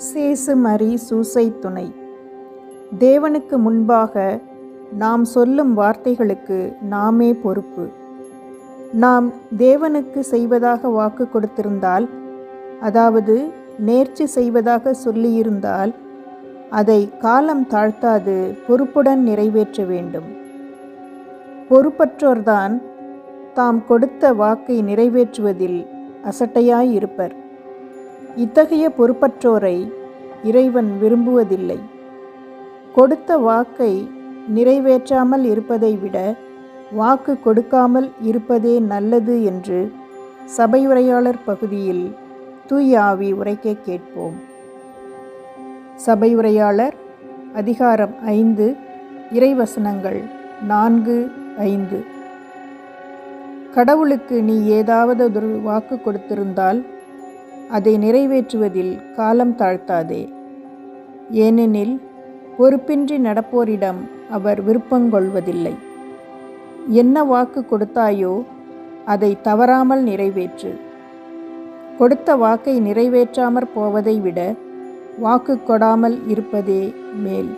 சேசு மரி சூசை துணை. தேவனுக்கு முன்பாக நாம் சொல்லும் வார்த்தைகளுக்கு நாமே பொறுப்பு. நாம் தேவனுக்கு செய்வதாக வாக்கு கொடுத்திருந்தால், அதாவது நேர்ச்சி செய்வதாக சொல்லியிருந்தால், அதை காலம் தாழ்த்தாது பொறுப்புடன் நிறைவேற்ற வேண்டும். பொறுப்பற்றோர்தான் தாம் கொடுத்த வாக்கை நிறைவேற்றுவதில் அசட்டையாயிருப்பர். இத்தகைய பொறுப்பற்றோரை இறைவன் விரும்புவதில்லை. கொடுத்த வாக்கை நிறைவேற்றாமல் இருப்பதை விட வாக்கு கொடுக்காமல் இருப்பதே நல்லது என்று சபையுரையாளர் பகுதியில் தூய ஆவி உரைக்க கேட்போம். சபையுரையாளர் அதிகாரம் 5 இறைவசனங்கள் 4-5. கடவுளுக்கு நீ ஏதாவது ஒரு வாக்கு கொடுத்திருந்தால் அதை நிறைவேற்றுவதில் காலம் தாழ்த்தாதே. ஏனெனில் பொறுப்பின்றி நடப்போரிடம் அவர் விருப்பங்கொள்வதில்லை. என்ன வாக்கு கொடுத்தாயோ அதை தவறாமல் நிறைவேற்று. கொடுத்த வாக்கை நிறைவேற்றாமற் போவதை விட வாக்கு கொடாமல் இருப்பதே மேல்.